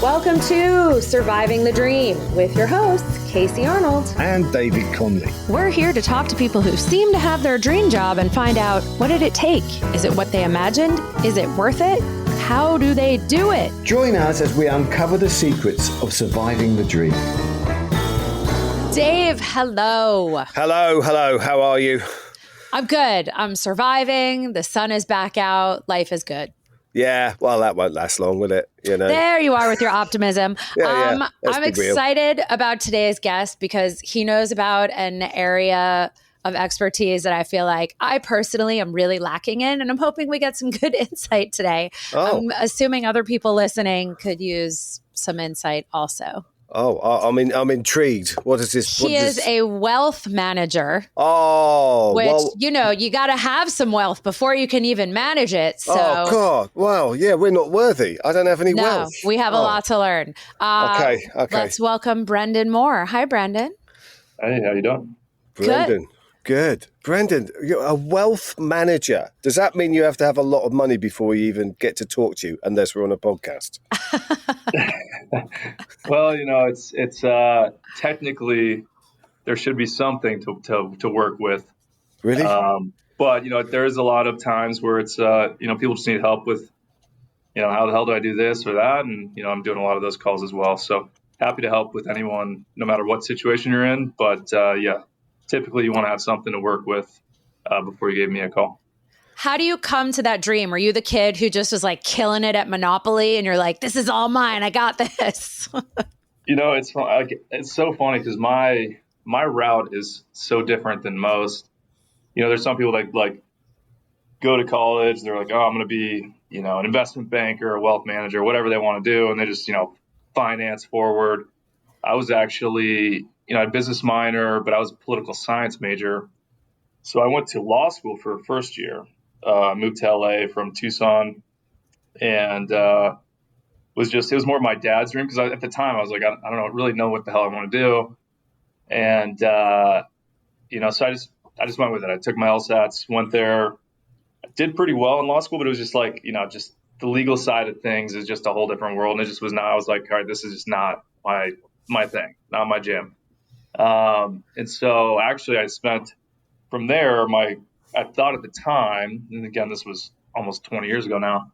Welcome to Surviving the Dream with your hosts, Casey Arnold and David Conley. We're here to talk to people who seem to have their dream job and find out, what did it take? Is it what they imagined? Is it worth it? How do they do it? Join us as we uncover the secrets of surviving the dream. Dave, hello. Hello. How are you? I'm good. I'm surviving. The sun is back out. Life is good. Yeah, well, that won't last long, will it? You know. There you are with your optimism. Yeah, I'm excited about today's guest because he knows about an area of expertise that I feel like I personally am really lacking in, and I'm hoping we get some good insight today. I'm assuming other people listening could use some insight also. I'm intrigued. What is this? He is a wealth manager. Which, you got to have some wealth before you can even manage it. So. Oh, God. Well, yeah, we're not worthy. I don't have any wealth. No, we have a lot to learn. Okay. Let's welcome Brendan Moore. Hi, Brendan. Hey, how you doing? Brendan. Good. Brendan, you're a wealth manager. Does that mean you have to have a lot of money before we even get to talk to you, unless we're on a podcast? Well, it's technically there should be something to work with. Really? But there's a lot of times where it's people just need help with how the hell do I do this or that, and I'm doing a lot of those calls as well. So happy to help with anyone, no matter what situation you're in. But typically you want to have something to work with before you gave me a call. How do you come to that dream? Were you the kid who just was like killing it at Monopoly and you're like, this is all mine, I got this? It's so funny because my route is so different than most. There's some people that like go to college, they're like, oh, I'm going to be, an investment banker, a wealth manager, whatever they want to do. And they just, finance forward. I was actually, a business minor, but I was a political science major. So I went to law school for a first year, moved to LA from Tucson, and it was more of my dad's dream because at the time I was like, I don't really know what the hell I want to do. And, so I just went with it. I took my LSATs, went there, I did pretty well in law school, but it was just like, just the legal side of things is just a whole different world. And it just was not, I was like, all right, this is just not my thing, not my jam. And so actually I spent from there, I thought at the time, and again, this was almost 20 years ago now,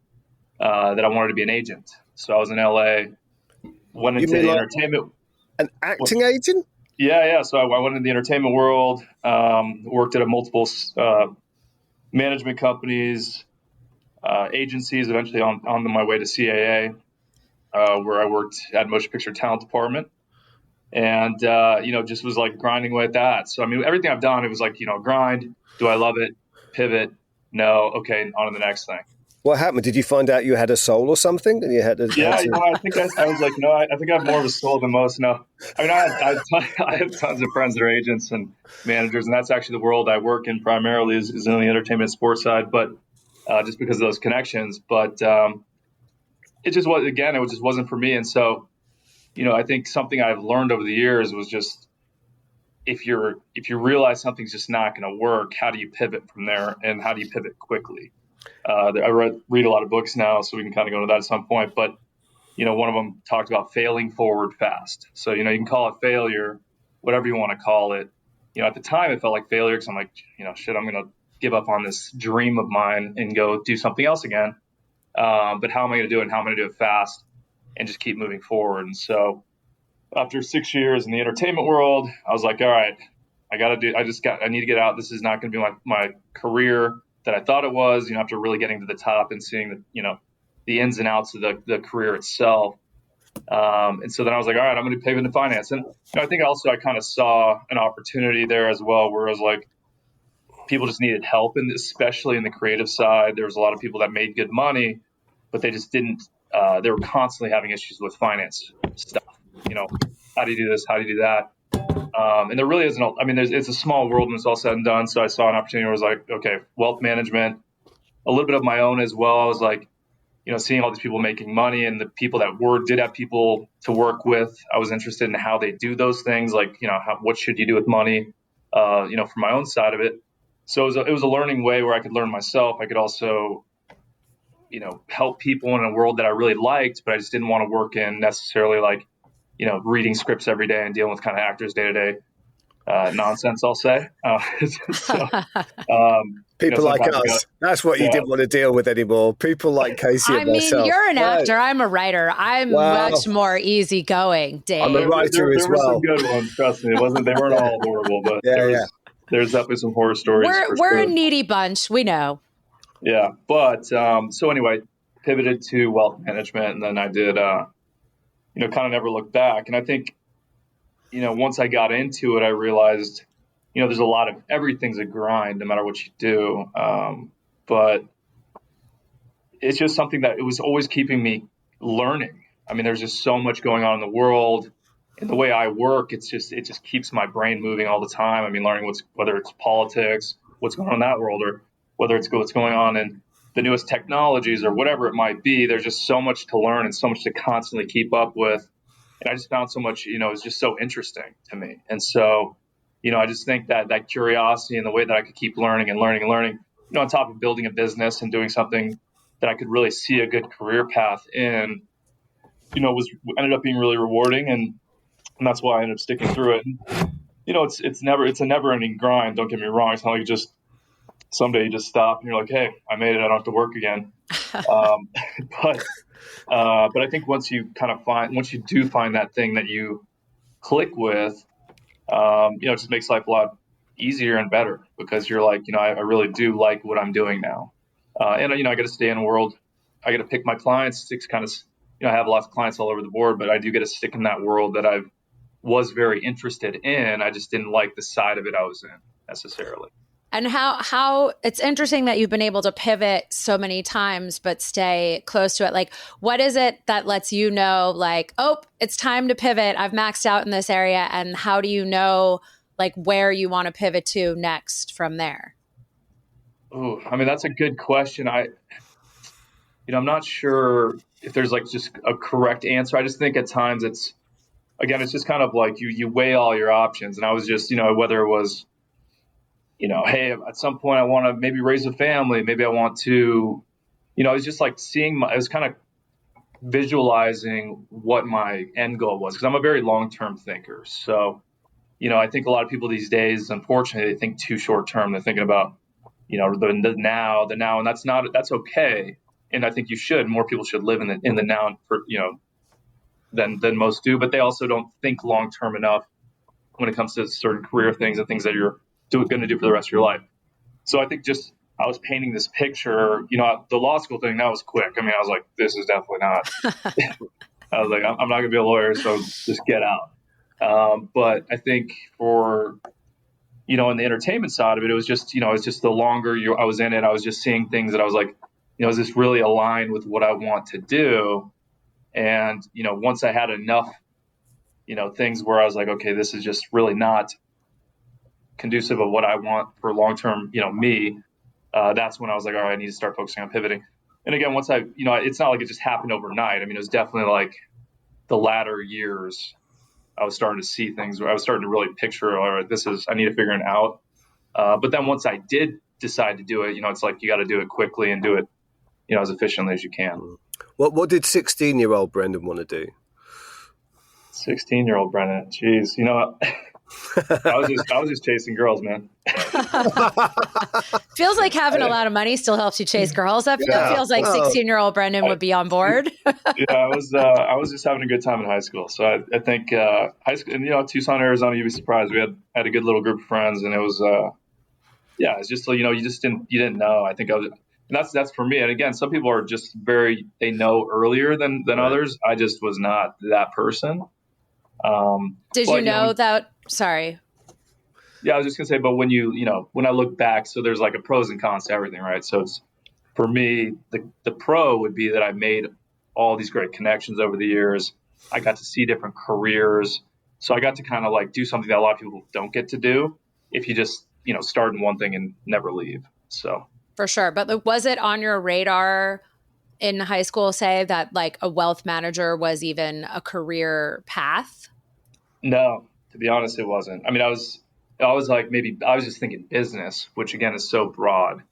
that I wanted to be an agent. So I was in LA, went into the entertainment. An acting agent? Yeah. So I went into the entertainment world, worked at multiple management companies, agencies, eventually on my way to CAA, where I worked at Motion Picture Talent Department. And, just was like grinding away at that. So, everything I've done, it was like, grind. Do I love it? Pivot? No. Okay. On to the next thing. What happened? Did you find out you had a soul or something? And you had to. Yeah. I think I was like, no, I think I have more of a soul than most. No, I have tons of friends that are agents and managers, and that's actually the world I work in primarily is in the entertainment and sports side, but just because of those connections, but it just was, again, it just wasn't for me. And so, I think something I've learned over the years was just, if you realize something's just not going to work, how do you pivot from there, and how do you pivot quickly? I read a lot of books now, so we can kind of go into that at some point. But one of them talked about failing forward fast. So you can call it failure, whatever you want to call it. At the time it felt like failure because I'm like, shit, I'm going to give up on this dream of mine and go do something else again. But how am I going to do it? And how am I going to do it fast? And just keep moving forward. And so after 6 years in the entertainment world, I was like, all right, I need to get out. This is not going to be my career that I thought it was, after really getting to the top and seeing the ins and outs of the career itself. And so then I was like, all right, I'm going to pivot into finance. And I think also I kind of saw an opportunity there as well, where I was like, people just needed help, and especially in the creative side, there was a lot of people that made good money, but they just didn't. They were constantly having issues with finance stuff. How do you do this? How do you do that? And there really isn't. It's a small world when it's all said and done. So I saw an opportunity where I was like, okay, wealth management, a little bit of my own as well. I was like, seeing all these people making money and the people that did have people to work with. I was interested in how they do those things. Like, what should you do with money? From my own side of it. So it was a learning way where I could learn myself. I could also help people in a world that I really liked, but I just didn't want to work in necessarily like, reading scripts every day and dealing with kind of actors day to day nonsense, I'll say. So, people like sometimes us. That's what you yeah. didn't want to deal with anymore. People like Casey I and mean, myself. you're an Right. actor. I'm a writer. I'm Wow. much more easygoing, Dave. I'm a writer as there were some well. good ones. Trust me, they weren't all horrible, but Yeah. there's definitely some horror stories. We're for we're sure. a needy bunch. We know. Yeah, but so anyway, pivoted to wealth management, and then I did, kind of never looked back. And I think, once I got into it, I realized, there's a lot of everything's a grind, no matter what you do. But it's just something that it was always keeping me learning. I mean, there's just so much going on in the world. And the way I work, it just keeps my brain moving all the time. I mean, learning whether it's politics, what's going on in that world, or whether it's what's going on in the newest technologies or whatever it might be. There's just so much to learn and so much to constantly keep up with. And I just found so much, it's just so interesting to me. And so, I just think that curiosity and the way that I could keep learning and learning and learning, on top of building a business and doing something that I could really see a good career path in, ended up being really rewarding. And that's why I ended up sticking through it. And, it's a never ending grind. Don't get me wrong. It's not like someday you just stop and you're like, hey, I made it. I don't have to work again. But I think once you do find that thing that you click with, it just makes life a lot easier and better, because you're like, I really do like what I'm doing now. And I got to stay in a world. I got to pick my clients. It's kind of, I have lots of clients all over the board, but I do get to stick in that world that I was very interested in. I just didn't like the side of it I was in necessarily. And how it's interesting that you've been able to pivot so many times but stay close to it. Like, what is it that lets you know, like, oh, it's time to pivot. I've maxed out in this area. And how do you know, like, where you want to pivot to next from there? Oh, I mean, that's a good question. I'm not sure if there's like just a correct answer. I just think at times it's just kind of like you weigh all your options. And I was just, whether it was, hey, at some point I want to maybe raise a family. Maybe I want to, I was just like I was kind of visualizing what my end goal was, because I'm a very long-term thinker. So, I think a lot of people these days, unfortunately, they think too short-term. They're thinking about, the now, and that's okay. And I think you should. More people should live in the now, than most do. But they also don't think long-term enough when it comes to certain career things and things that you're going to do for the rest of your life. So I think I was painting this picture, the law school thing, that was quick. I mean, I was like, this is definitely not, I was like, I'm not going to be a lawyer, so just get out. But I think for, in the entertainment side of it, it was just, the longer I was in it, I was just seeing things that I was like, is this really aligned with what I want to do? And, once I had enough, things where I was like, okay, this is just really not conducive of what I want for long-term, me, that's when I was like, all right, I need to start focusing on pivoting. And again, once it's not like it just happened overnight. I mean, it was definitely like the latter years, I was starting to see things where I was starting to really picture, all right, I need to figure it out. But then once I did decide to do it, it's like, you got to do it quickly and do it, as efficiently as you can. What did 16-year-old Brendan want to do? 16-year-old Brendan, geez, I was just chasing girls, man. Feels like having a lot of money still helps you chase girls. That feels like 16-year-old Brendan would be on board. I was just having a good time in high school. So I think high school, and Tucson, Arizona, you'd be surprised. We had a good little group of friends, and it was it's just you didn't know. I think and that's for me. And again, some people are just they know earlier than others. I just was not that person. Did you know that? Sorry. Yeah, I was just gonna say, but when when I look back, so there's like a pros and cons to everything, right? So it's, for me, the pro would be that I made all these great connections over the years. I got to see different careers. So I got to kind of like do something that a lot of people don't get to do if you just, start in one thing and never leave. So. For sure. But was it on your radar in high school, say, that like a wealth manager was even a career path? No, to be honest, it wasn't. I mean, I was like, maybe I was just thinking business, which again is so broad.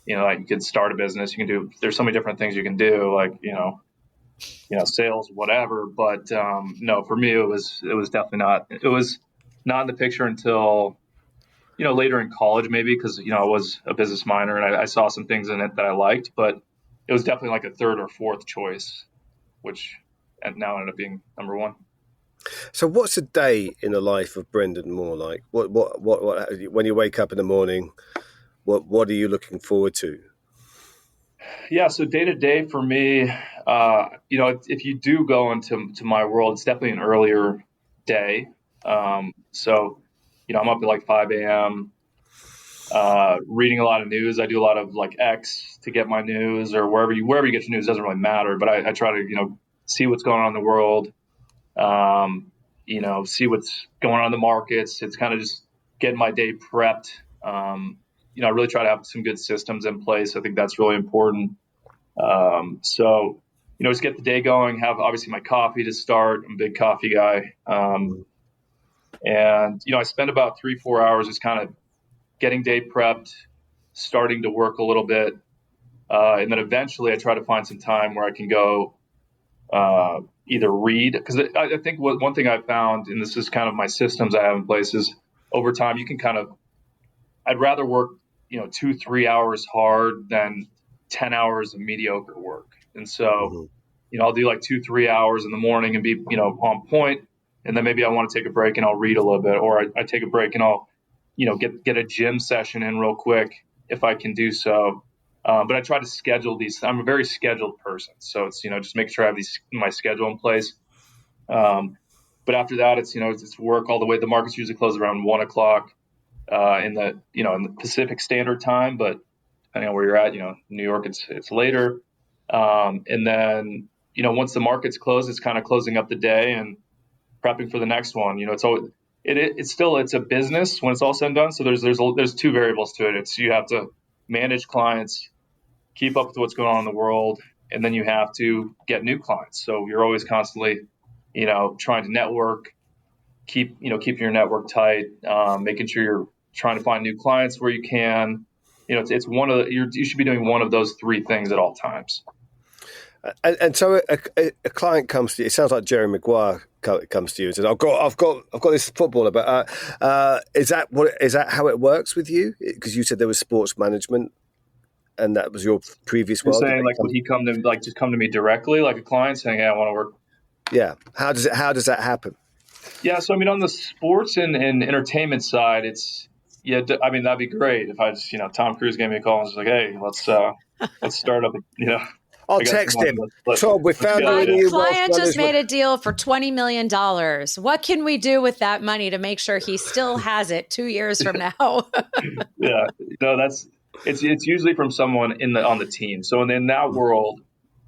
like you could start a business, there's so many different things you can do, like, sales, whatever. But no, for me, it was not in the picture until, later in college, maybe, because, I was a business minor and I saw some things in it that I liked, but it was definitely like a third or fourth choice, which now ended up being number one. So what's a day in the life of Brendan Moore like? What when you wake up in the morning, what are you looking forward to? Yeah, so day to day for me, if you do go into my world, it's definitely an earlier day. So, I'm up at like 5 a.m., reading a lot of news. I do a lot of like X to get my news, or wherever you get your news, doesn't really matter. But I try to, see what's going on in the world, see what's going on in the markets. It's kind of just getting my day prepped. I really try to have some good systems in place. I think that's really important. So, just get the day going, have obviously my coffee to start. I'm a big coffee guy. And, I spend about 3-4 hours just kind of getting day prepped, starting to work a little bit. And then eventually I try to find some time where I can go either read, because I think one thing I found, and this is kind of my systems I have in place, is over time you can I'd rather work 2-3 hours hard than 10 hours of mediocre work. And so I'll do like 2-3 hours in the morning and be on point, and then maybe I want to take a break and I'll read a little bit, or I take a break and I'll get a gym session in real quick if I can do so. But I try to schedule these. I'm a very scheduled person, so it's just make sure I have my schedule in place. But after that, it's work all the way. The markets usually close around 1:00 in the Pacific Standard Time, but depending on where you're at, New York, it's later. And then once the markets close, it's kind of closing up the day and prepping for the next one. It's a business when it's all said and done. So there's two variables to it. It's you have to manage clients, keep up with what's going on in the world, and then you have to get new clients. So you're always constantly, trying to network, keep your network tight, making sure you're trying to find new clients where you can. It's one of you should be doing one of those three things at all times. And so a client comes to you. It sounds like Jerry Maguire comes to you and says, "I've got this footballer." But is that how it works with you? Because you said there was sports management, and that was your previous world. You're saying would he come to just come to me directly, like a client saying, "Hey, I want to work"? Yeah. How does that happen? Yeah. So on the sports and entertainment side, that'd be great if I just Tom Cruise gave me a call and was like, "Hey, let's start up." I'll text him. Tom, we found a new client just made a deal for $20 million. What can we do with that money to make sure he still has it 2 years from now? Yeah, no, it's usually from someone on the team. So in that world,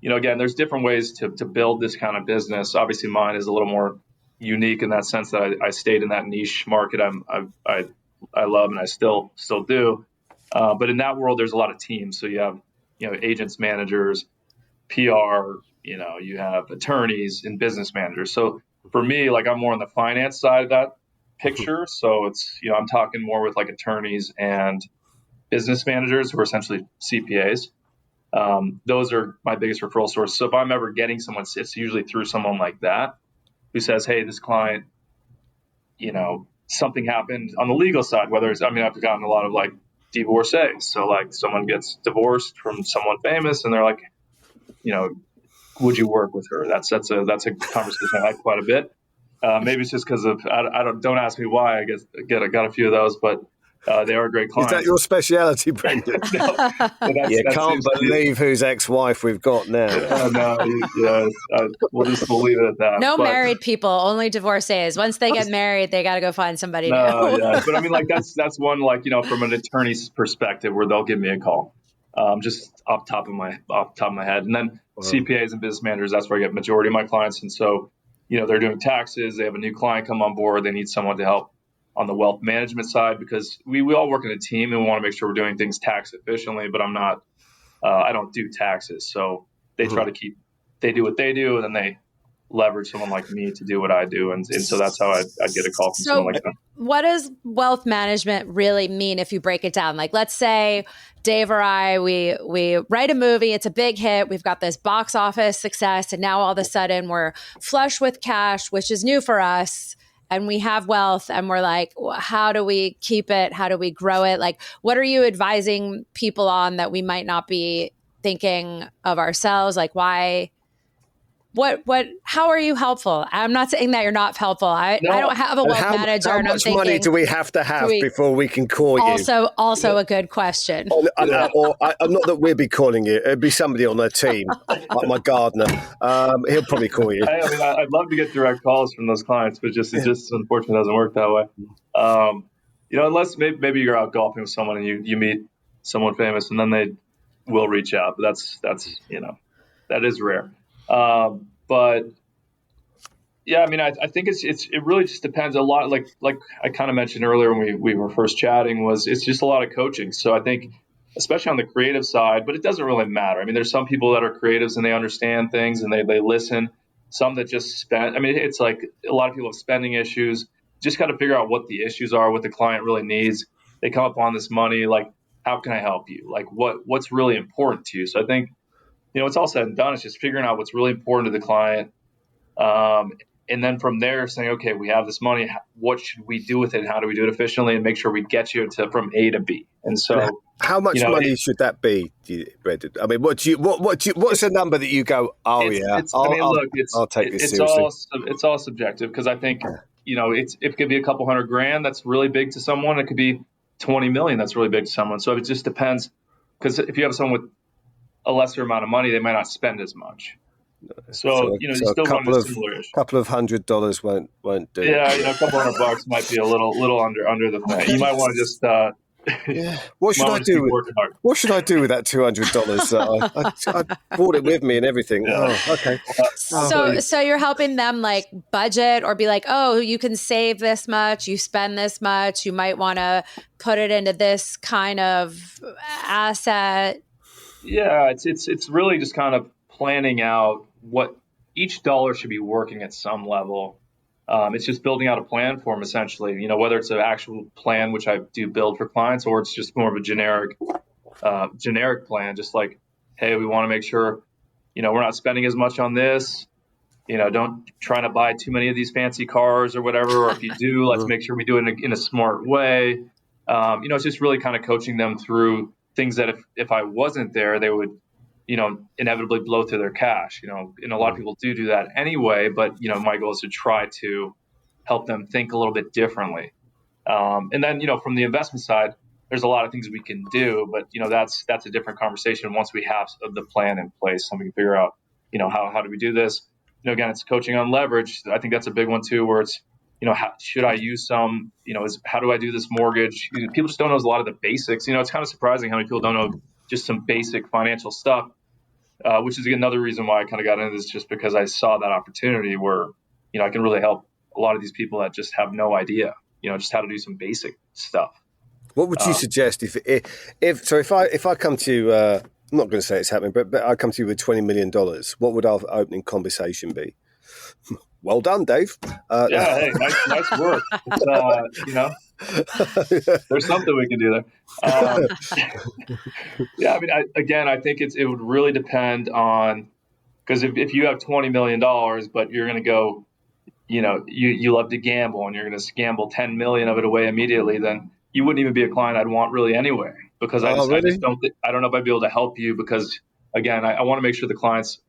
again, there's different ways to build this kind of business. Obviously, mine is a little more unique in that sense that I stayed in that niche market. I love and I still do. But in that world, there's a lot of teams. So you have agents, managers, PR, you have attorneys and business managers. So for me, I'm more on the finance side of that picture. So it's, I'm talking more with attorneys and business managers who are essentially CPAs. Those are my biggest referral source. So if I'm ever getting someone, it's usually through someone like that who says, "Hey, this client, something happened on the legal side," whether it's, I've gotten a lot of divorcees. So someone gets divorced from someone famous and they're like, would you work with her? That's a conversation I had quite a bit. Maybe it's just because of, don't ask me why. I got a few of those, but they are great clients. Is that your speciality, Brendan? No, you can't believe whose ex-wife we've got now. We'll leave it at that. No married people, only divorcees. Once they get married, they got to go find somebody new. Yeah. But that's one from an attorney's perspective where they'll give me a call. Just off the top of my head. And then CPAs and business managers, that's where I get majority of my clients. And so, they're doing taxes. They have a new client come on board. They need someone to help on the wealth management side, because we all work in a team and we want to make sure we're doing things tax efficiently, but I don't do taxes. So they try to they do what they do, and then they leverage someone like me to do what I do. And so that's how I'd get a call from someone like that. what does wealth management really mean if you break it down? Like, let's say Dave or I, we write a movie, it's a big hit, we've got this box office success, and now all of a sudden we're flush with cash, which is new for us, and we have wealth, and we're like, how do we keep it? How do we grow it? Like, what are you advising people on that we might not be thinking of ourselves? Like, why? How are you helpful? I'm not saying that you're not helpful. I don't have a wealth manager. How and I'm much thinking, money do we have to have before we can call you? Also a good question. Or not that we'll be calling you. It'd be somebody on their team, like my gardener. He'll probably call you. I mean, I'd love to get direct calls from those clients, but it just unfortunately doesn't work that way. Unless maybe you're out golfing with someone and you meet someone famous, and then they will reach out. But that's that is rare. But yeah, I mean, I think it really just depends a lot. Like I kind of mentioned earlier when we were first chatting, it's just a lot of coaching. So I think, especially on the creative side, but it doesn't really matter. I mean, there's some people that are creatives and they understand things and they listen. Some that just spend. I mean, it's like a lot of people have spending issues. Just got to figure out what the issues are, what the client really needs. They come up on this money, like, how can I help you? Like, what's really important to you? So I think, it's all said and done. It's just figuring out what's really important to the client. And then from there saying, okay, we have this money. What should we do with it? And how do we do it efficiently and make sure we get you from A to B? And so how much money should that be, Brendan? I mean, what's a number that you go, I'll take this seriously. It's all subjective, because I think, it could be a couple $100,000. That's really big to someone. It could be 20 million. That's really big to someone. So it just depends, because if you have someone with a lesser amount of money, they might not spend as much. So you still run a similar issue. Couple of $100 won't do. Yeah, a couple $100 might be a little under the thing. You might want to just. What should I do? What should I do with that $200? I brought it with me and everything. Yeah. Oh, okay. So you're helping them like budget, or be like, oh, you can save this much, you spend this much, you might want to put it into this kind of asset. Yeah, it's really just kind of planning out what each dollar should be working at some level. It's just building out a plan for them, essentially, whether it's an actual plan, which I do build for clients, or it's just more of a generic plan, just like, hey, we want to make sure, we're not spending as much on this, don't try to buy too many of these fancy cars or whatever, or if you do, let's make sure we do it in a smart way. It's just really kind of coaching them through things that if I wasn't there, they would, inevitably blow through their cash, and a lot of people do that anyway. But, my goal is to try to help them think a little bit differently. And then, from the investment side, there's a lot of things we can do, but, that's a different conversation once we have the plan in place and we can figure out, how do we do this? Again, it's coaching on leverage. I think that's a big one too, where it's, should I use some, how do I do this mortgage? People just don't know a lot of the basics. It's kind of surprising how many people don't know just some basic financial stuff, which is another reason why I kind of got into this, just because I saw that opportunity where, I can really help a lot of these people that just have no idea, just how to do some basic stuff. What would you suggest if I come to you, I'm not going to say it's happening, but I come to you with $20 million, what would our opening conversation be? Well done, Dave. Hey, nice work. There's something we can do there. I mean, I think it would really depend on, because if you have $20 million, but you're going to go, you love to gamble and you're going to gamble 10 million of it away immediately, then you wouldn't even be a client I'd want really anyway, because I don't know if I'd be able to help you, because again, I want to make sure the clients,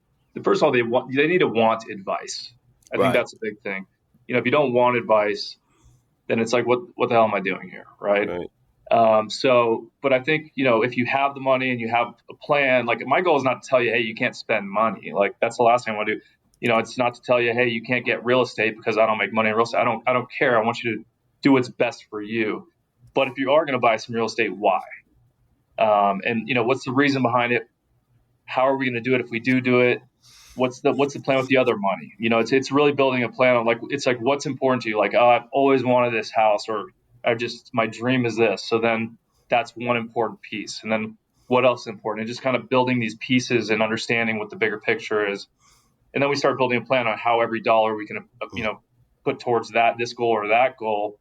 first of all, they need to want advice. I think that's a big thing. If you don't want advice, then it's like, what the hell am I doing here? Right. But I think, if you have the money and you have a plan, like my goal is not to tell you, hey, you can't spend money. Like that's the last thing I want to do. It's not to tell you, hey, you can't get real estate because I don't make money in real estate. I don't care. I want you to do what's best for you. But if you are going to buy some real estate, why? And what's the reason behind it? How are we going to do it if we do it? What's the plan with the other money? It's really building a plan on it's like what's important to you. Like, oh, I've always wanted this house, or my dream is this. So then that's one important piece. And then what else is important? And just kind of building these pieces and understanding what the bigger picture is. And then we start building a plan on how every dollar we can, put towards this goal or that goal.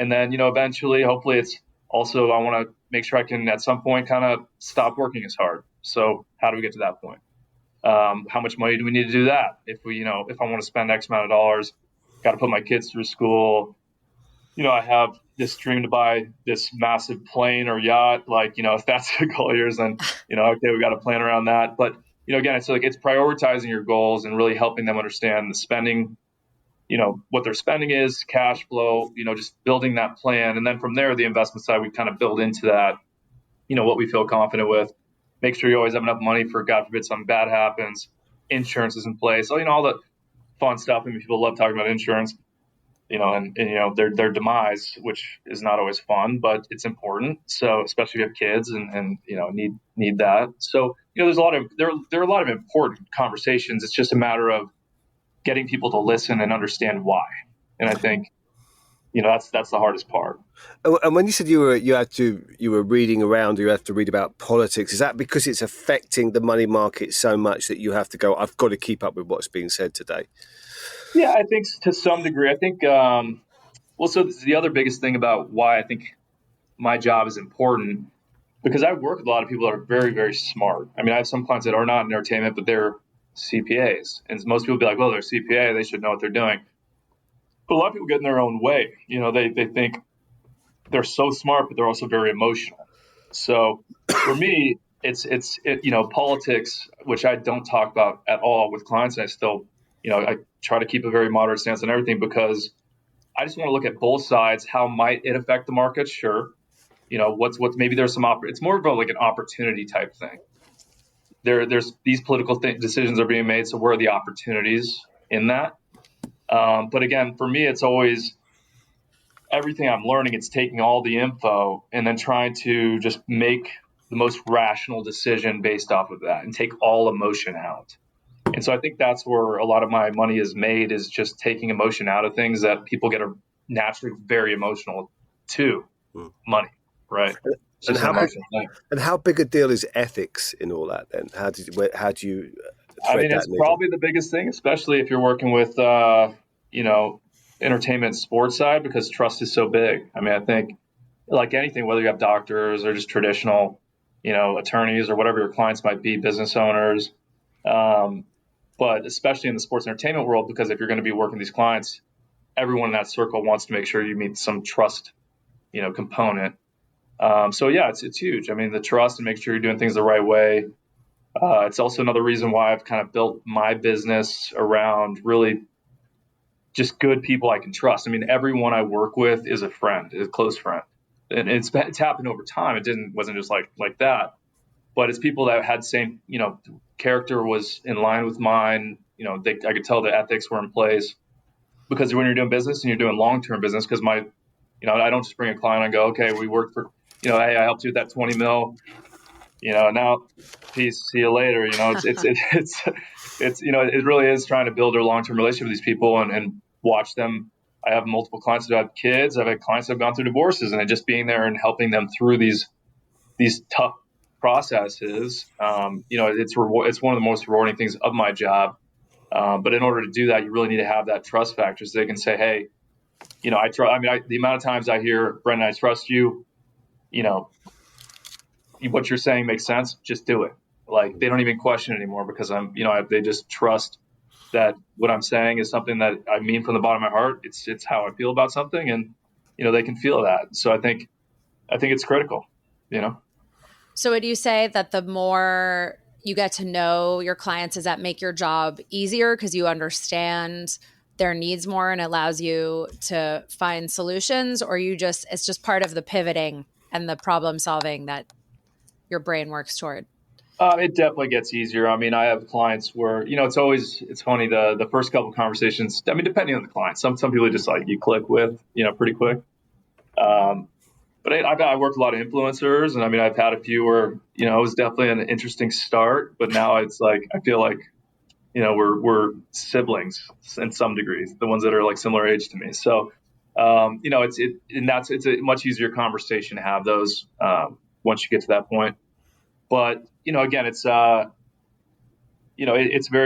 And then, eventually, hopefully it's also, I want to make sure I can at some point kind of stop working as hard. So how do we get to that point? How much money do we need to do that? If if I want to spend X amount of dollars, got to put my kids through school. I have this dream to buy this massive plane or yacht. Like, if that's the goal of yours, then, okay, we got to plan around that. But, again, it's prioritizing your goals and really helping them understand the spending, what their spending is, cash flow, just building that plan. And then from there, the investment side, we kind of build into that, what we feel confident with. Make sure you always have enough money for, God forbid, something bad happens. Insurance is in place. So, all the fun stuff. I mean, people love talking about insurance, and their demise, which is not always fun, but it's important. So, especially if you have kids and need that. So, there's there are a lot of important conversations. It's just a matter of getting people to listen and understand why. And I think, that's the hardest part. And when you said you were reading around, you have to read about politics, is that because it's affecting the money market so much that you have to go, I've got to keep up with what's being said today? Yeah, I think to some degree. I think, so the other biggest thing about why I think my job is important, because I work with a lot of people that are very, very smart. I mean, I have some clients that are not in entertainment, but they're CPAs. And most people be like, well, they're CPA, they should know what they're doing. But a lot of people get in their own way. They think they're so smart, but they're also very emotional. So for me, it's politics, which I don't talk about at all with clients. And I still, I try to keep a very moderate stance on everything, because I just want to look at both sides. How might it affect the market? Sure. What's maybe there's some it's more about like an opportunity type thing. There's these political decisions are being made. So where are the opportunities in that? But again, for me, it's always everything I'm learning. It's taking all the info and then trying to just make the most rational decision based off of that and take all emotion out. And so I think that's where a lot of my money is made, is just taking emotion out of things that people get are naturally very emotional to money, right? And how big a deal is ethics in all that then? How do you I mean, it's probably the biggest thing, especially if you're working with, entertainment sports side, because trust is so big. I mean, I think like anything, whether you have doctors or just traditional, attorneys or whatever your clients might be, business owners, but especially in the sports entertainment world, because if you're going to be working with these clients, everyone in that circle wants to make sure you meet some trust, component. So yeah, it's huge. I mean, the trust and make sure you're doing things the right way. It's also another reason why I've kind of built my business around really just good people I can trust. I mean, everyone I work with is a friend, is a close friend, and it's happened over time. Wasn't just like that, but it's people that had same, character was in line with mine. I could tell the ethics were in place, because when you're doing business and you're doing long-term business, because I don't just bring a client and go, okay, we work for, hey, I helped you with that 20 mil, now peace, see you later. It really is trying to build a long-term relationship with these people and watch them. I have multiple clients that have kids. I've had clients that have gone through divorces, and just being there and helping them through these tough processes. It's one of the most rewarding things of my job. But in order to do that, you really need to have that trust factor, so they can say, hey, I trust. I mean, the amount of times I hear, Brendan, I trust you, what you're saying makes sense. Just do it. Like, they don't even question it anymore, because they just trust that what I'm saying is something that I mean from the bottom of my heart. It's how I feel about something, and, they can feel that. So I think it's critical, So would you say that the more you get to know your clients, does that make your job easier because you understand their needs more and allows you to find solutions, or it's just part of the pivoting and the problem solving that your brain works toward? It definitely gets easier. I mean, I have clients where, it's funny, the first couple of conversations, I mean, depending on the client, some people just like you click with, pretty quick. But I worked with a lot of influencers, and I mean, I've had a few where, it was definitely an interesting start, but now it's like, I feel like, we're siblings in some degrees, the ones that are like similar age to me. So, it's a much easier conversation to have those, once you get to that point. But, again, it's very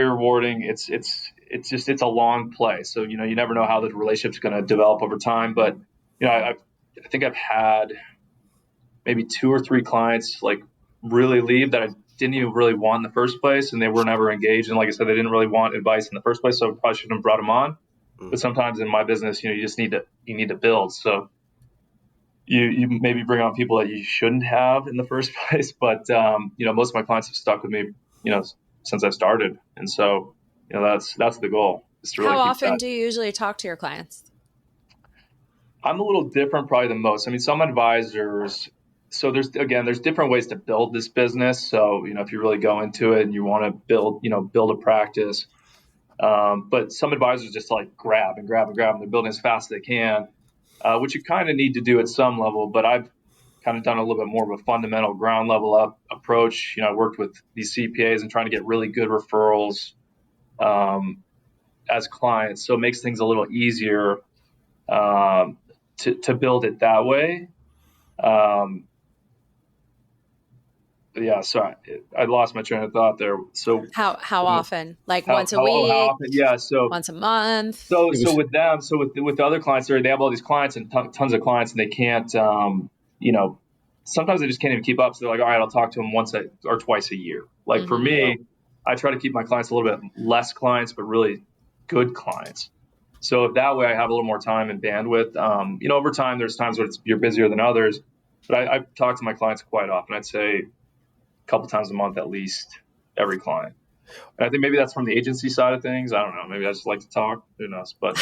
rewarding. It's a long play. So, you never know how the relationship's going to develop over time, but I think I've had maybe 2 or 3 clients like really leave that I didn't even really want in the first place, and they were never engaged. And like I said, they didn't really want advice in the first place, so I probably shouldn't have brought them on. But sometimes in my business, you just need to build. So you maybe bring on people that you shouldn't have in the first place. But most of my clients have stuck with me, since I started, and so that's the goal. Is to really How keep often that. do you usually talk to your clients? I'm a little different probably than most. I mean, some advisors, so there's different ways to build this business. So, if you really go into it and you want to build a practice, but some advisors just like grab and grab and grab, and they're building as fast as they can, which you kind of need to do at some level. But I've kind of done a little bit more of a fundamental ground level up approach. I worked with these CPAs and trying to get really good referrals as clients. So it makes things a little easier to build it that way. Yeah, so I lost my train of thought there. So How often? Like how, once a how, week, how often? Yeah, so once a month? so with them, with the other clients, they have all these clients and tons of clients, and they can't, sometimes they just can't even keep up. So they're like, all right, I'll talk to them once or twice a year. Like for me, I try to keep my clients a little bit less clients, but really good clients. So that way I have a little more time and bandwidth. Over time, there's times where you're busier than others, but I talk to my clients quite often. I'd say a couple times a month at least, every client. And I think maybe that's from the agency side of things. I don't know. Maybe I just like to talk. Who knows? But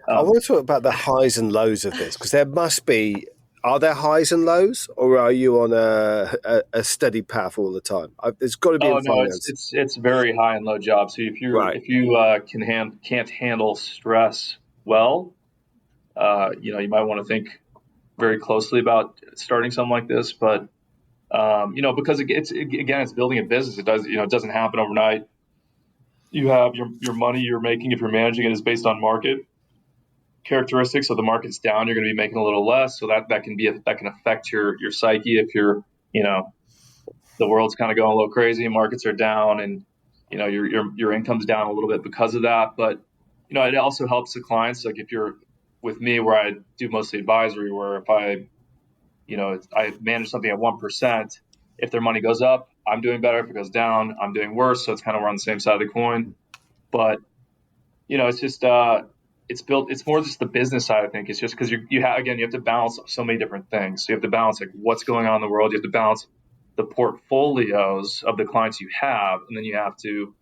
I want to talk about the highs and lows of this, because there must be. Are there highs and lows, or are you on a steady path all the time? There's got to be. Oh no, it's very high and low job. So if you can't handle stress well, you might want to think very closely about starting something like this. But because it's building a business. It doesn't happen overnight. You have your money you're making, if you're managing it, is based on market characteristics. So the market's down, you're going to be making a little less. So that can affect your psyche if you're, the world's kind of going a little crazy, markets are down, and your income's down a little bit because of that. But it also helps the clients. Like if you're with me, where I do mostly advisory, where if I manage something at 1%, if their money goes up, I'm doing better. If it goes down, I'm doing worse. So it's kind of we're on the same side of the coin. But it's just it's more just the business side. I think it's just because you have to balance so many different things. So you have to balance like what's going on in the world. You have to balance the portfolios of the clients you have, and then you have to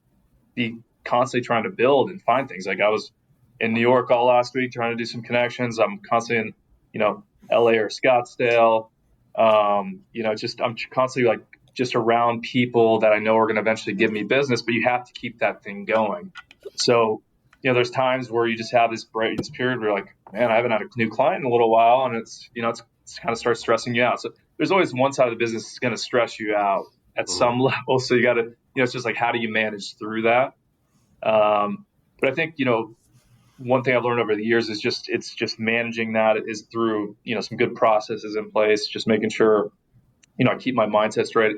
be constantly trying to build and find things. Like I was in New York all last week trying to do some connections. I'm constantly in LA or Scottsdale. I'm constantly like just around people that I know are going to eventually give me business, but you have to keep that thing going. So there's times where you just have this period where you're like, man, I haven't had a new client in a little while, and it's kind of starts stressing you out. So there's always one side of the business that's going to stress you out at some level. So you got to, it's just like, how do you manage through that? But I think, one thing I've learned over the years is it's just managing that is through, some good processes in place, just making sure, I keep my mindset straight,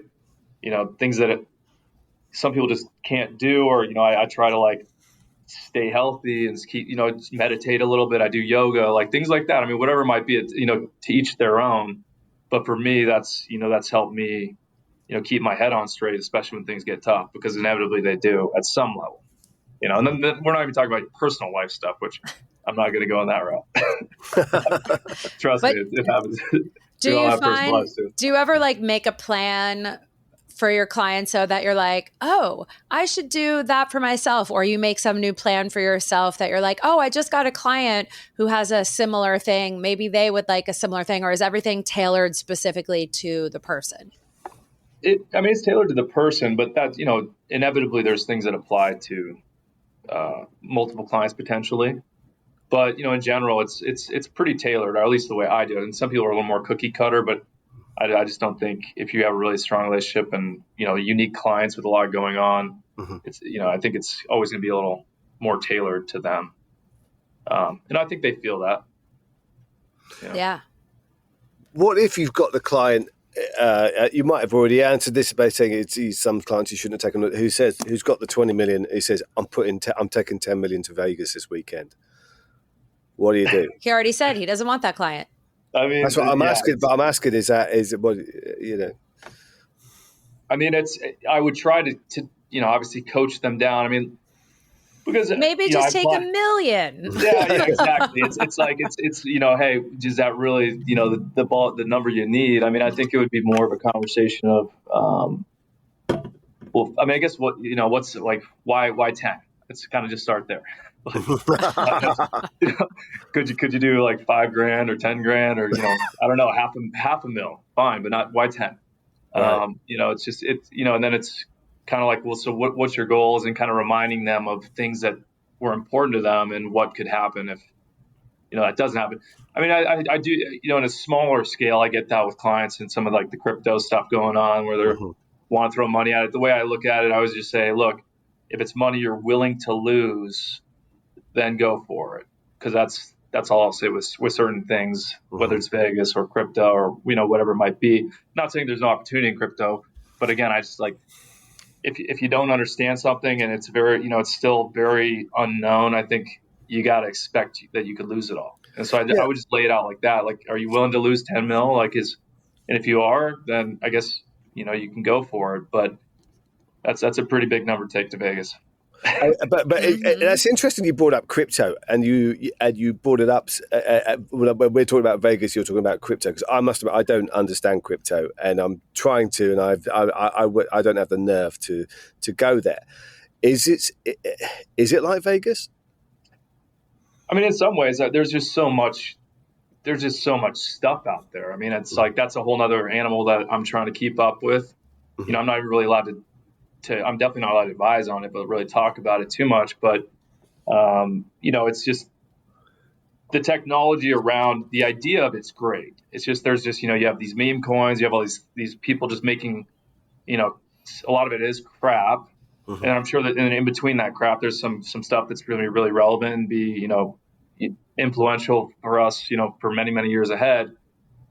things that some people just can't do, or, I try to like stay healthy and keep, just meditate a little bit. I do yoga, like things like that. I mean, whatever it might be, to each their own. But for me, that's helped me, keep my head on straight, especially when things get tough, because inevitably they do at some level, and then we're not even talking about personal life stuff, which I'm not going to go on that route. Trust me, it happens. Do you ever like make a plan for your clients so that you're like, oh, I should do that for myself? Or you make some new plan for yourself that you're like, oh, I just got a client who has a similar thing. Maybe they would like a similar thing. Or is everything tailored specifically to the person? It's tailored to the person, but that, inevitably there's things that apply to multiple clients potentially. But, in general, it's pretty tailored, or at least the way I do it. And some people are a little more cookie cutter, but I just don't think if you have a really strong relationship and, unique clients with a lot going on, it's, I think it's always going to be a little more tailored to them. And I think they feel that. Yeah. What if you've got the client, you might have already answered this by saying it's some clients you shouldn't have taken, who's got the 20 million, he says, I'm taking 10 million to Vegas this weekend. What do you do? He already said he doesn't want that client. I mean, That's what I'm yeah, asking. But I'm asking is it what you know? I mean, I would try to obviously coach them down. I mean, because Maybe I just take apply. $1 million. Yeah, exactly. It's like it's hey, is that really the number you need? I mean, I think it would be more of a conversation of well, I mean, I guess what's like why 10? Let's kind of just start there. Like, you know, could you do like $5,000 or $10,000 or I don't know, half a mil, fine, but not why 10? Right. It's just and then it's kind of like, well, so what's your goals, and kind of reminding them of things that were important to them and what could happen if that doesn't happen. I mean, I do, in a smaller scale, I get that with clients and some of like the crypto stuff going on where they're want to throw money at it. The way I look at it, I always just say, look, if it's money you're willing to lose, then go for it. Because that's all I'll say with certain things, whether it's Vegas or crypto or whatever it might be. Not saying there's no opportunity in crypto, but again, I just like, if you don't understand something and it's very it's still very unknown, I think you got to expect that you could lose it all. And so I would just lay it out like that. Like, are you willing to lose 10 mil? Like, and if you are, then I guess you can go for it. But that's a pretty big number to take to Vegas. But that's interesting. You brought up crypto, and you brought it up when we're talking about Vegas. You're talking about crypto, because I must admit I don't understand crypto, and I'm trying to, and I don't have the nerve to go there. Is it like Vegas? I mean, in some ways, there's just so much stuff out there. I mean, it's like that's a whole nother animal that I'm trying to keep up with. I'm not even really allowed to. I'm definitely not allowed to advise on it, but really talk about it too much. But it's just the technology around the idea of it's great. It's just there's just you have these meme coins, you have all these people just making a lot of it is crap, and I'm sure that in between that crap, there's some stuff that's really really relevant and be influential for us for many many years ahead.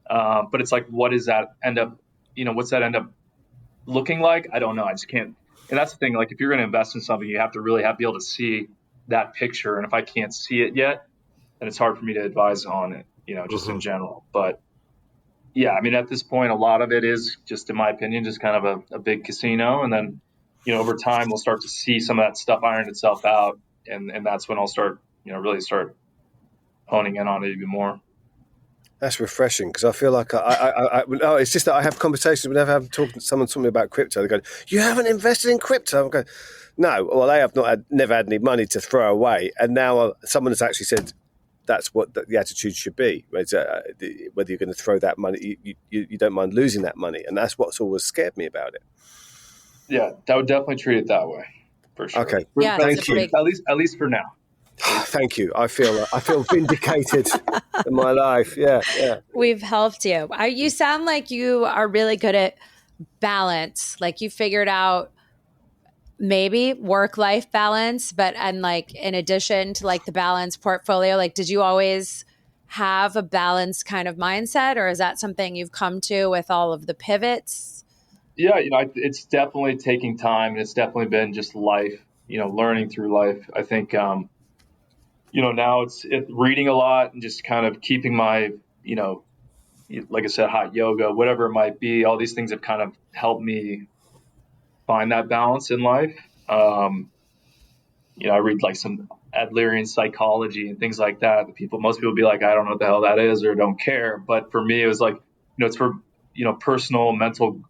But it's like, what does that end up? What's that end up looking like? I don't know. I just can't. And that's the thing. Like, if you're going to invest in something, you have to really be able to see that picture. And if I can't see it yet, then it's hard for me to advise on it, just in general. But yeah, I mean, at this point, a lot of it is just, in my opinion, just kind of a big casino. And then, over time, we'll start to see some of that stuff iron itself out. And that's when I'll start, really start honing in on it even more. That's refreshing, because I feel like no, it's just that I have conversations whenever I'm someone talking about crypto. They go, "You haven't invested in crypto?" I'm going, "No." Well, I have never had any money to throw away, and now someone has actually said that's what the attitude should be. Whether you're going to throw that money, you don't mind losing that money, and that's what's always scared me about it. Yeah, I would definitely treat it that way, for sure. Okay, yeah, thank you. At least for now. Thank you. I feel vindicated in my life. Yeah. We've helped you. You sound like you are really good at balance. Like you figured out maybe work-life balance, and like in addition to like the balanced portfolio, like did you always have a balanced kind of mindset, or is that something you've come to with all of the pivots? Yeah, it's definitely taking time, and it's definitely been just life, learning through life. I think now it's reading a lot and just kind of keeping my, like I said, hot yoga, whatever it might be. All these things have kind of helped me find that balance in life. I read like some Adlerian psychology and things like that. Most people be like, I don't know what the hell that is, or don't care. But for me, it was like, it's for, personal, mental,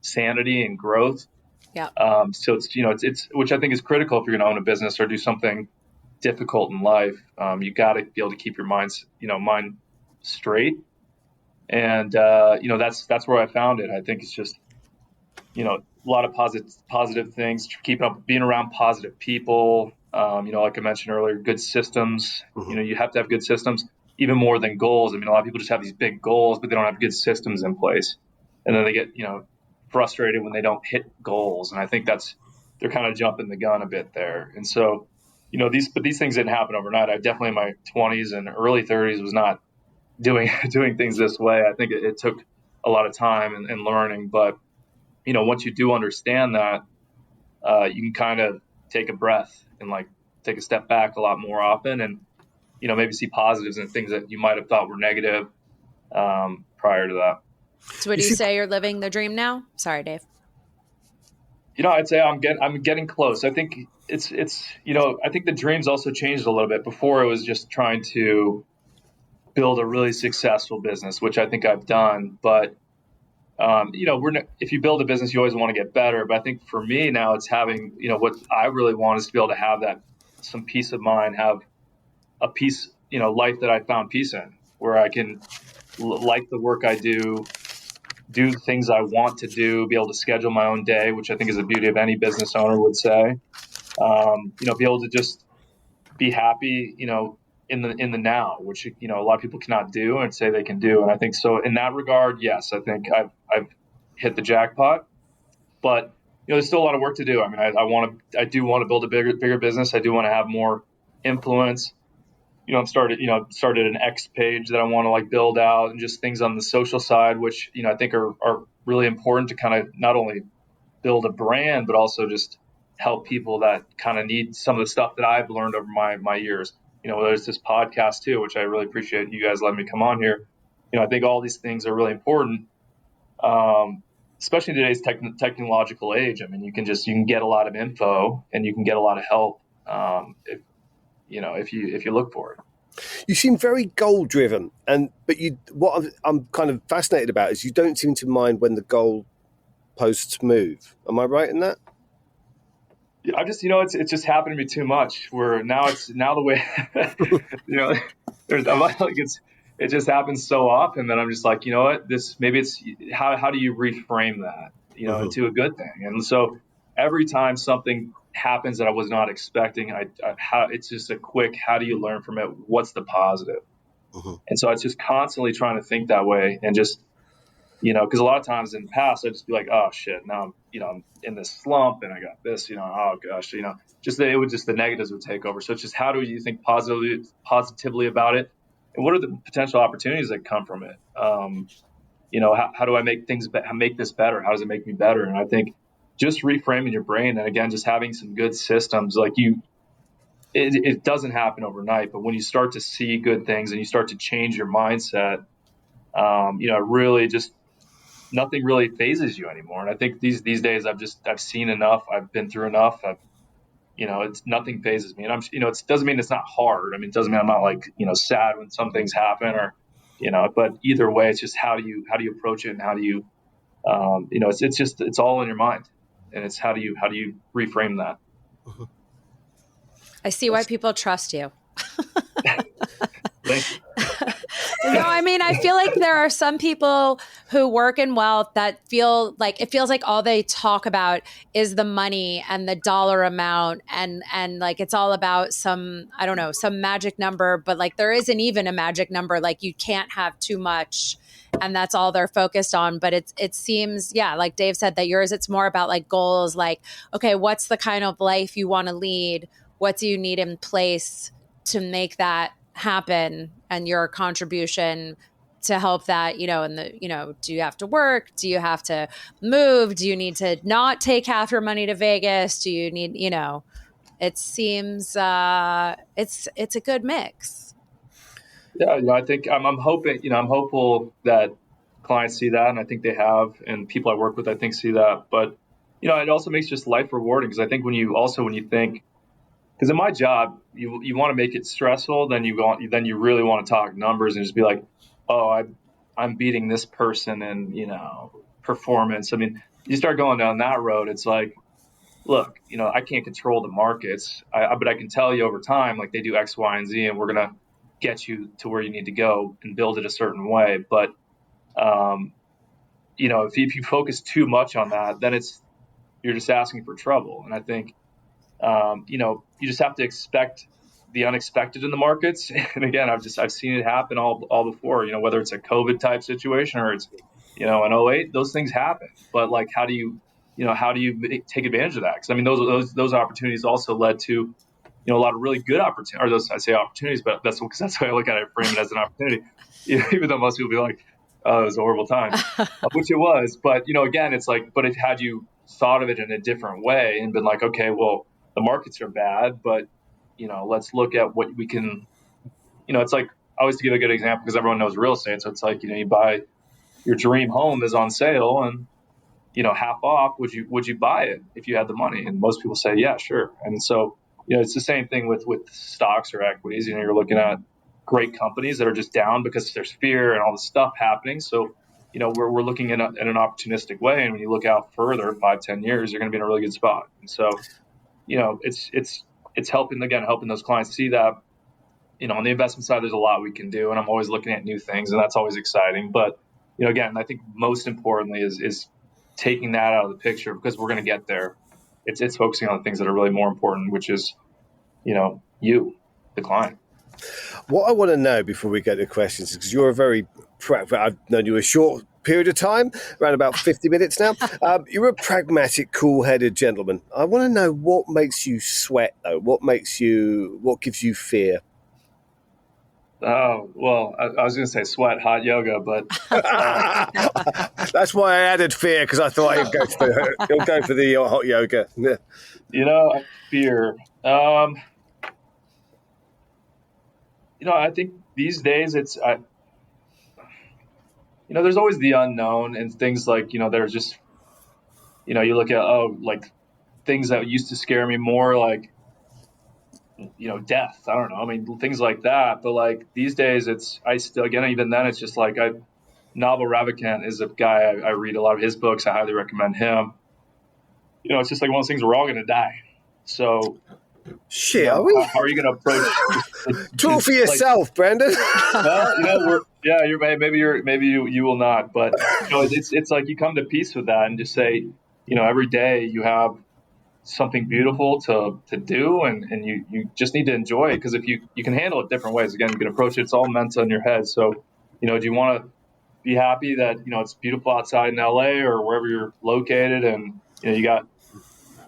sanity and growth. Yeah. So it's which I think is critical if you're going to own a business or do something difficult in life. You got to be able to keep your mind straight. And, that's where I found it. I think it's just, a lot of positive things, keeping up, being around positive people. Like I mentioned earlier, good systems, you have to have good systems even more than goals. I mean, a lot of people just have these big goals, but they don't have good systems in place. And then they get, frustrated when they don't hit goals. And I think they're kind of jumping the gun a bit there. And so, these things didn't happen overnight. I definitely in my 20s and early 30s was not doing things this way. I think it took a lot of time and learning, but once you do understand that, you can kind of take a breath and like take a step back a lot more often, and maybe see positives in things that you might have thought were negative. prior to that. So would you say you're living the dream now? Sorry, Dave. I'd say I'm getting close. I think it's I think the dream's also changed a little bit. Before it was just trying to build a really successful business, which I think I've done. But if you build a business, you always want to get better. But I think for me now, it's having what I really want is to be able to have that some peace of mind, have a peace life that I found peace in, where I can like the work I do the things I want to do, be able to schedule my own day, which I think is the beauty of any business owner would say. Be able to just be happy, in the now, which a lot of people cannot do and say they can do. And I think so in that regard, yes, I think I've hit the jackpot. But there's still a lot of work to do. I mean, I do want to build a bigger business. I do want to have more influence. I've started an X page that I want to like build out, and just things on the social side, which, I think are really important to kind of not only build a brand, but also just help people that kind of need some of the stuff that I've learned over my years. Whether it's this podcast too, which I really appreciate you guys letting me come on here. I think all these things are really important, especially in today's technological age. I mean, you can get a lot of info and you can get a lot of help if you look for it. You seem very goal driven, but what I'm kind of fascinated about is you don't seem to mind when the goal posts move. Am I right in that? Yeah, I just it's just happened to me too much. Where now the way it just happens so often that I'm just like, what, this maybe it's how do you reframe that into a good thing? And so every time something happens that I was not expecting, it's just a quick, how do you learn from it? What's the positive? And so it's just constantly trying to think that way, and just because a lot of times in the past I'd just be like, oh shit, now I'm in this slump and I got this, oh gosh, just that the negatives would take over. So it's just, how do you think positively about it, and what are the potential opportunities that come from it? How do I make this better? How does it make me better? And I think just reframing your brain, and again, just having some good systems, like it doesn't happen overnight, but when you start to see good things and you start to change your mindset, really just nothing really phases you anymore. And I think these days I've seen enough, I've been through enough. It's nothing phases me, and it doesn't mean it's not hard. I mean, it doesn't mean I'm not like, sad when some things happen, or, but either way, it's just how do you approach it, and how do you, it's all in your mind, and it's how do you reframe that? I see why people trust you. Thank you. No, I mean, I feel like there are some people who work in wealth that feel like it feels like all they talk about is the money and the dollar amount, and like it's all about some magic number, but like there isn't even a magic number. Like you can't have too much, and that's all they're focused on. But it seems, yeah, like Dave said, that yours, it's more about like goals, like, okay, what's the kind of life you want to lead? What do you need in place to make that happen, and your contribution to help that, do you have to work? Do you have to move? Do you need to not take half your money to Vegas? Do you need, it seems it's a good mix. Yeah, I think I'm hoping, I'm hopeful that clients see that, and I think they have, and people I work with, I think, see that. But, it also makes just life rewarding, because I think when you think, because in my job, you want to make it stressful, then you really want to talk numbers and just be like, oh, I'm beating this person in, performance. I mean, you start going down that road, it's like, look, I can't control the markets, but I can tell you over time, like, they do X, Y, and Z, and we're going to get you to where you need to go and build it a certain way. But, if you focus too much on that, then you're just asking for trouble. And I think, you just have to expect the unexpected in the markets. And again, I've seen it happen all before, whether it's a COVID type situation or it's, an 08, those things happen. But like, how do you take advantage of that? Because I mean, those opportunities also led to, a lot of really good opportunities, or those, I say opportunities, but that's why I look at it, frame it as an opportunity, even though most people be like, oh, it was a horrible time, which it was. But, again, it's like, but had you thought of it in a different way and been like, okay, well, the markets are bad, but, let's look at what we can, it's like always to give a good example, because everyone knows real estate. So it's like, you buy your dream home is on sale and, half off. Would you buy it if you had the money? And most people say, yeah, sure. And so, it's the same thing with stocks or equities. You're looking at great companies that are just down because there's fear and all this stuff happening. So, we're looking in an opportunistic way. And when you look out further, 5-10 years, you're going to be in a really good spot. And so, it's helping those clients see that, on the investment side, there's a lot we can do, and I'm always looking at new things, and that's always exciting. But, again, I think most importantly is taking that out of the picture, because we're going to get there. It's focusing on the things that are really more important, which is, you, the client. What I want to know before we get to questions, because you're a very I've known you a short period of time, around about 50 minutes now. You're a pragmatic, cool-headed gentleman. I want to know what makes you sweat, though. What gives you fear? Oh, well, I was going to say sweat, hot yoga, but that's why I added fear, because I thought he'll go for the hot yoga. Yeah. Fear. I think these days there's always the unknown and things like, that are just, you look at, like things that used to scare me more, like, death. I don't know. I mean, things like that. But like these days, even then, it's just like Naval Ravikant is a guy I read a lot of his books. I highly recommend him. It's just like one of those things, we're all going to die. So, shit, are we? How are you going to approach? Talk for yourself, Brandon. Well, maybe you will not, but it's like you come to peace with that and just say, every day you have something beautiful to do, and you just need to enjoy it, because if you can handle it different ways. Again, you can approach it. It's all mental in your head. So, do you want to be happy that it's beautiful outside in LA or wherever you're located, and you got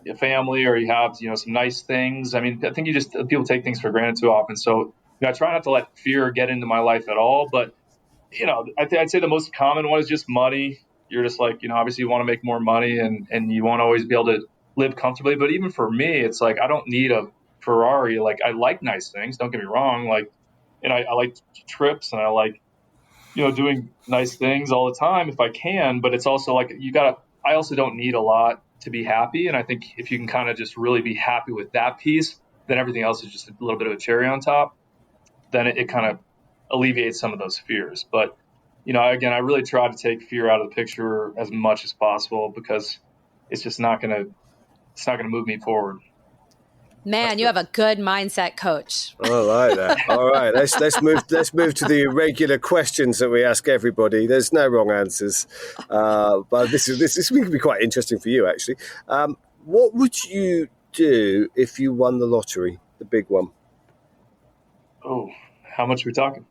a family, or you have some nice things? I mean, I think people take things for granted too often. So I try not to let fear get into my life at all. But I'd say the most common one is just money. You're just like, obviously you want to make more money, and you want to always be able to live comfortably. But even for me, it's like, I don't need a Ferrari. Like, I like nice things, don't get me wrong. Like, and I like trips, and I like, doing nice things all the time if I can. But it's also like, I also don't need a lot to be happy. And I think if you can kind of just really be happy with that piece, then everything else is just a little bit of a cherry on top. Then it kind of alleviates some of those fears. But, again, I really try to take fear out of the picture as much as possible, because it's just not going to move me forward. Man, you have a good mindset coach. I like that. All right, let's move to the regular questions that we ask everybody. There's no wrong answers, but this can be quite interesting for you, actually. What would you do if you won the lottery, the big one? Oh, how much are we talking?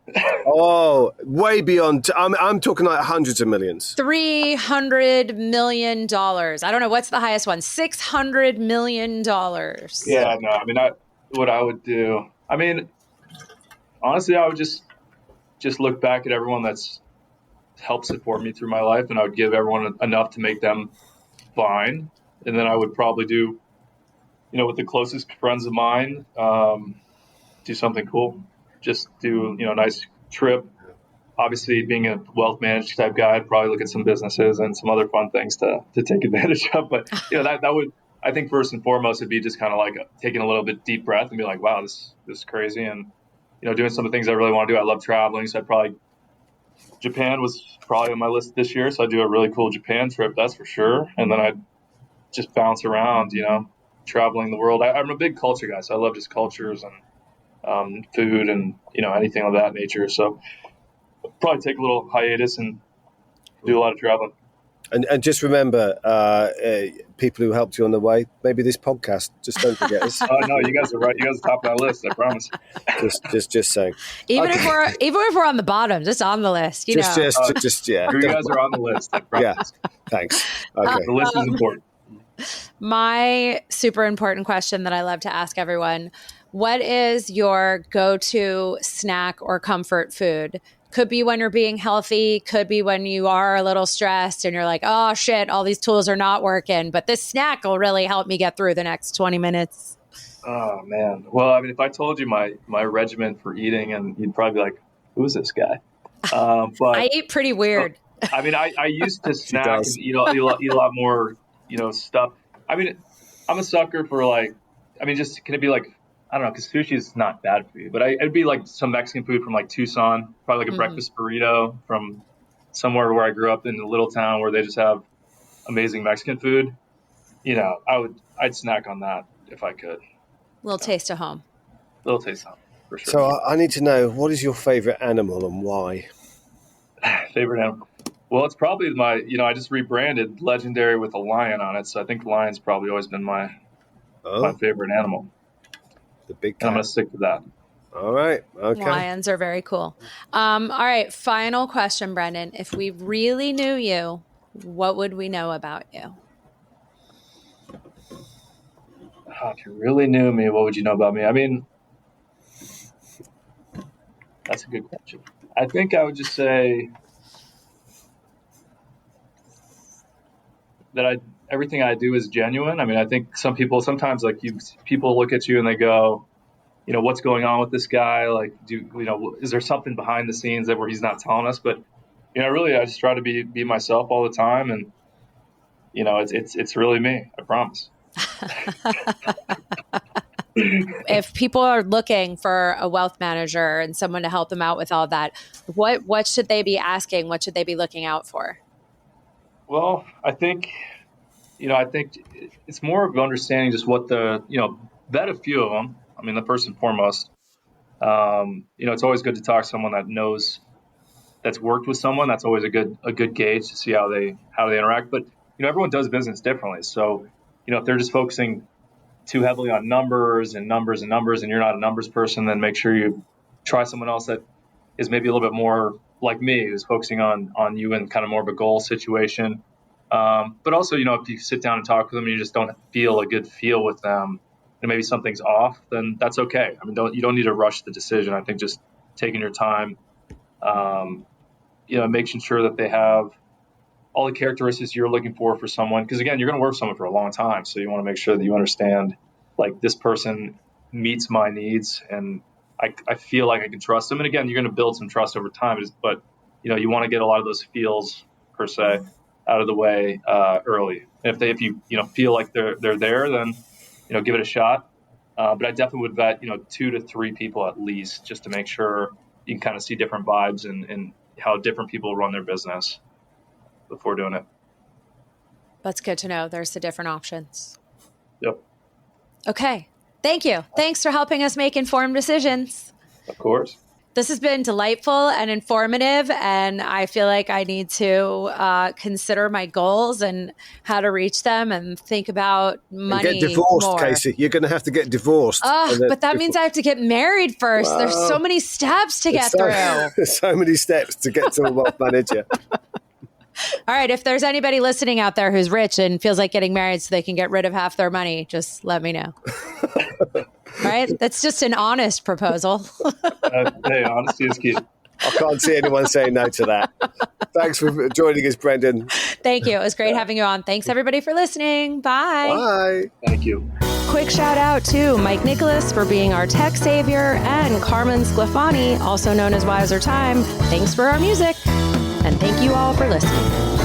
Oh, way beyond. I'm talking like hundreds of millions. $300 million. I don't know. What's the highest one? $600 million. Yeah, no, I mean, what I would do, I mean, honestly, I would just look back at everyone that's helped support me through my life, and I would give everyone enough to make them fine. And then I would probably do, with the closest friends of mine, do something cool. Just do, a nice trip. Obviously, being a wealth managed type guy, I'd probably look at some businesses and some other fun things to take advantage of. But, that would, I think first and foremost, it'd be just kind of like taking a little bit deep breath and be like, wow, this is crazy. And, doing some of the things I really want to do. I love traveling. So Japan was probably on my list this year. So I'd do a really cool Japan trip, that's for sure. And then I'd just bounce around, traveling the world. I'm a big culture guy, so I love just cultures and food and, anything of that nature. So probably take a little hiatus and do a lot of traveling. And just remember, people who helped you on the way, maybe this podcast, just don't forget us. Oh, no, you guys are right. You guys are top of my list, I promise. Just saying. Even if we're on the bottom, just on the list, yeah. You guys are on the list, I promise. Yeah, thanks. Okay. The list is important. My super important question that I love to ask everyone: what is your go-to snack or comfort food? Could be when you're being healthy, could be when you are a little stressed and you're like, oh shit, all these tools are not working, but this snack will really help me get through the next 20 minutes. Oh man. Well, I mean, if I told you my regimen for eating, and you'd probably be like, who is this guy? But I eat pretty weird. I mean, I used to snack and eat a lot more, stuff. I mean, I'm a sucker for just can it be like, I don't know, because sushi is not bad for you, but it'd be like some Mexican food from like Tucson, probably like a breakfast burrito from somewhere where I grew up in a little town where they just have amazing Mexican food. I'd snack on that if I could. Little taste of home. Little taste of home, for sure. So I need to know, what is your favorite animal and why? Favorite animal? Well, it's probably I just rebranded Legendary with a lion on it. So I think lion's probably always been my favorite animal. The big cat. I'm going to stick to that. All right. Okay. Lions are very cool. All right. Final question, Brendan. If we really knew you, what would we know about you? If you really knew me, what would you know about me? I mean, that's a good question. I think I would just say that everything I do is genuine. I mean, I think sometimes people look at you and they go, what's going on with this guy? Like, is there something behind the scenes where he's not telling us? But, I just try to be myself all the time. And, it's really me. I promise. If people are looking for a wealth manager and someone to help them out with all that, what should they be asking? What should they be looking out for? Well, I think it's more of understanding just what vet a few of them. I mean, the first and foremost, it's always good to talk to someone that knows, that's worked with someone. That's always a good gauge to see how they interact. But, everyone does business differently. So, if they're just focusing too heavily on numbers and numbers and numbers, and you're not a numbers person, then make sure you try someone else that is maybe a little bit more like me, who's focusing on you in kind of more of a goal situation. But also, if you sit down and talk with them and you just don't feel a good feel with them, and maybe something's off, then that's okay. I mean, you don't need to rush the decision. I think just taking your time, making sure that they have all the characteristics you're looking for someone. Because again, you're going to work with someone for a long time. So you want to make sure that you understand, like, this person meets my needs and I feel like I can trust them. And again, you're going to build some trust over time, but you want to get a lot of those feels, per se, out of the way early. And if you feel like they're there, then give it a shot. But I definitely would vet 2 to 3 people at least, just to make sure you can kind of see different vibes and how different people run their business before doing it. That's good to know. There's the different options. Yep. Okay. Thank you. Thanks for helping us make informed decisions. Of course. This has been delightful and informative, and I feel like I need to consider my goals and how to reach them and think about money. And get divorced, more. Casey. You're going to have to get divorced. But that means I have to get married first. Well, there's so many steps to get through. There's so many steps to get to a wealth manager. All right. If there's anybody listening out there who's rich and feels like getting married so they can get rid of half their money, just let me know. All right. That's just an honest proposal. Hey, honesty is key. I can't see anyone saying no to that. Thanks for joining us, Brendan. Thank you. It was great having you on. Thanks, everybody, for listening. Bye. Bye. Thank you. Quick shout out to Mike Nicholas for being our tech savior, and Carmen Sclafani, also known as Wiser Time. Thanks for our music. And thank you all for listening.